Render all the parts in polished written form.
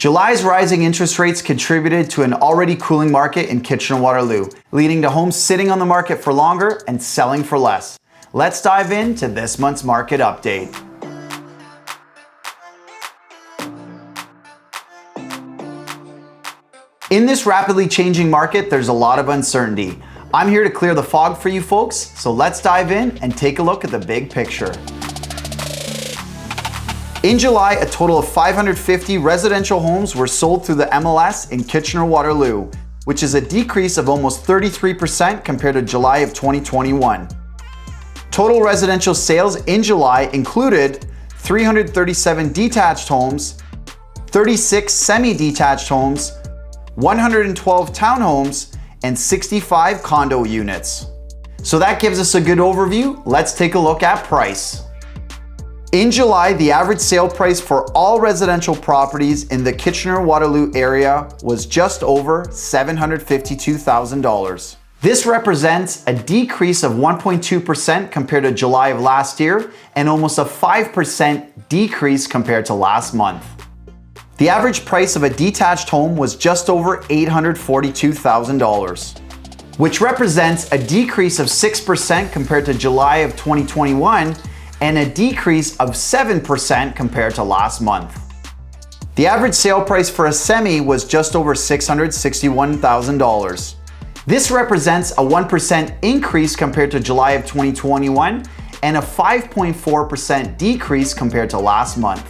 July's rising interest rates contributed to an already cooling market in Kitchener-Waterloo, leading to homes sitting on the market for longer and selling for less. Let's dive into this month's market update. In this rapidly changing market, there's a lot of uncertainty. I'm here to clear the fog for you folks, so let's dive in and take a look at the big picture. In July, a total of 550 residential homes were sold through the MLS in Kitchener-Waterloo, which is a decrease of almost 33% compared to July of 2021. Total residential sales in July included 337 detached homes, 36 semi-detached homes, 112 townhomes, and 65 condo units. So that gives us a good overview. Let's take a look at price. In July, the average sale price for all residential properties in the Kitchener-Waterloo area was just over $752,000. This represents a decrease of 1.2% compared to July of last year and almost a 5% decrease compared to last month. The average price of a detached home was just over $842,000, which represents a decrease of 6% compared to July of 2021 and a decrease of 7% compared to last month. The average sale price for a semi was just over $661,000. This represents a 1% increase compared to July of 2021 and a 5.4% decrease compared to last month.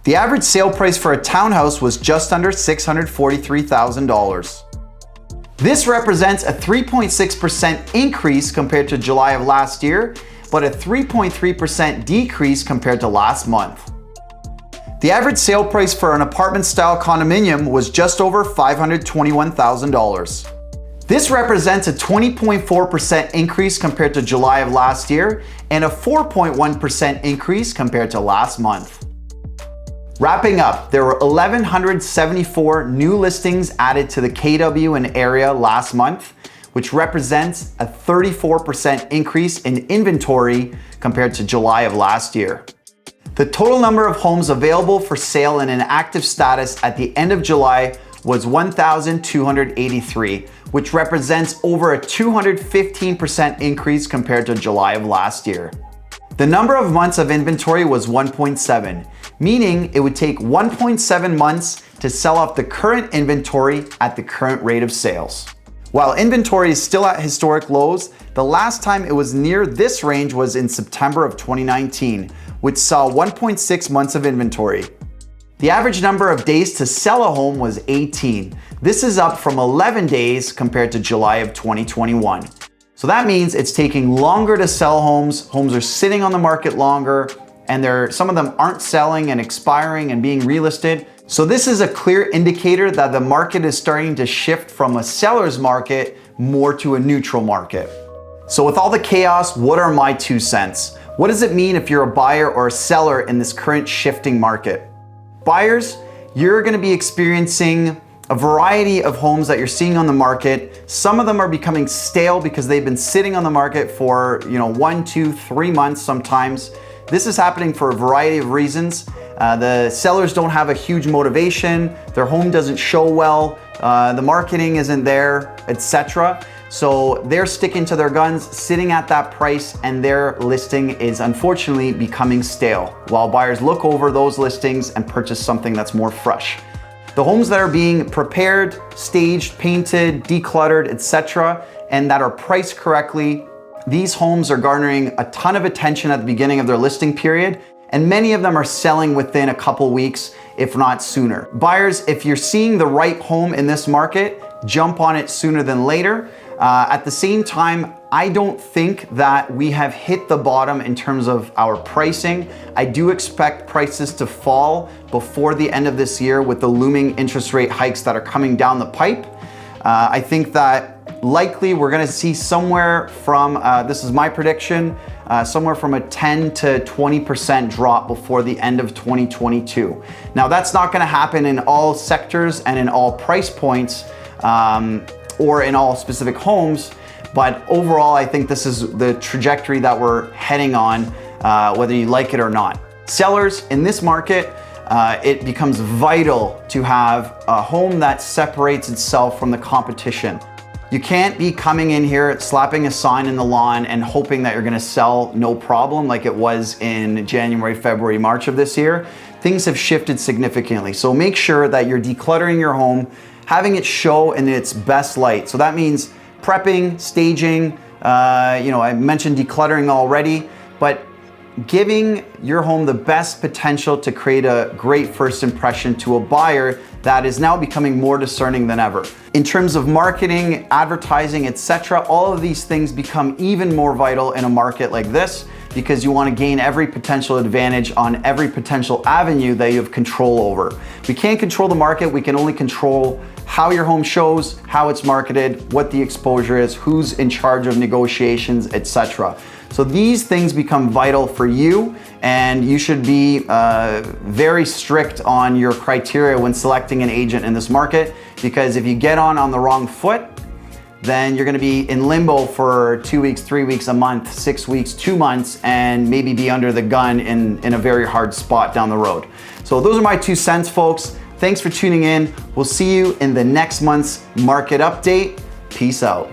The average sale price for a townhouse was just under $643,000. This represents a 3.6% increase compared to July of last year, but a 3.3% decrease compared to last month. The average sale price for an apartment-style condominium was just over $521,000. This represents a 20.4% increase compared to July of last year and a 4.1% increase compared to last month. Wrapping up, there were 1,174 new listings added to the KW and area last month, which represents a 34% increase in inventory compared to July of last year. The total number of homes available for sale in an active status at the end of July was 1,283, which represents over a 215% increase compared to July of last year. The number of months of inventory was 1.7, meaning it would take 1.7 months to sell off the current inventory at the current rate of sales. While inventory is still at historic lows, the last time it was near this range was in September of 2019, which saw 1.6 months of inventory. The average number of days to sell a home was 18. This is up from 11 days compared to July of 2021. So that means it's taking longer to sell homes. Homes are sitting on the market longer, and some of them aren't selling and expiring and being relisted. So this is a clear indicator that the market is starting to shift from a seller's market more to a neutral market. So with all the chaos, what are my 2 cents? What does it mean if you're a buyer or a seller in this current shifting market? Buyers, you're going to be experiencing a variety of homes that you're seeing on the market. Some of them are becoming stale because they've been sitting on the market for 1, 2, 3 months sometimes. This is happening for a variety of reasons. The sellers don't have a huge motivation, their home doesn't show well, the marketing isn't there, etc. So they're sticking to their guns, sitting at that price, and their listing is unfortunately becoming stale, while buyers look over those listings and purchase something that's more fresh. The homes that are being prepared, staged, painted, decluttered, etc., and that are priced correctly, these homes are garnering a ton of attention at the beginning of their listing period, and many of them are selling within a couple weeks, if not sooner. Buyers, if you're seeing the right home in this market, jump on it sooner than later. At the same time, I don't think that we have hit the bottom in terms of our pricing. I do expect prices to fall before the end of this year with the looming interest rate hikes that are coming down the pipe. I think that likely we're gonna see somewhere from, this is my prediction, somewhere from a 10 to 20% drop before the end of 2022. Now that's not gonna happen in all sectors and in all price points or in all specific homes, but overall I think this is the trajectory that we're heading on, whether you like it or not. Sellers in this market, it becomes vital to have a home that separates itself from the competition. You can't be coming in here, slapping a sign in the lawn and hoping that you're gonna sell no problem like it was in January, February, March of this year. Things have shifted significantly. So make sure that you're decluttering your home, having it show in its best light. So that means prepping, staging, I mentioned decluttering already, but giving your home the best potential to create a great first impression to a buyer that is now becoming more discerning than ever. In terms of marketing, advertising, etc., all of these things become even more vital in a market like this because you want to gain every potential advantage on every potential avenue that you have control over. We can't control the market, we can only control how your home shows, how it's marketed, what the exposure is, who's in charge of negotiations, etc. So these things become vital for you, and you should be very strict on your criteria when selecting an agent in this market, because if you get on the wrong foot, then you're gonna be in limbo for 2 weeks, 3 weeks, a month, 6 weeks, 2 months, and maybe be under the gun in a very hard spot down the road. So those are my 2 cents, folks. Thanks for tuning in. We'll see you in the next month's market update. Peace out.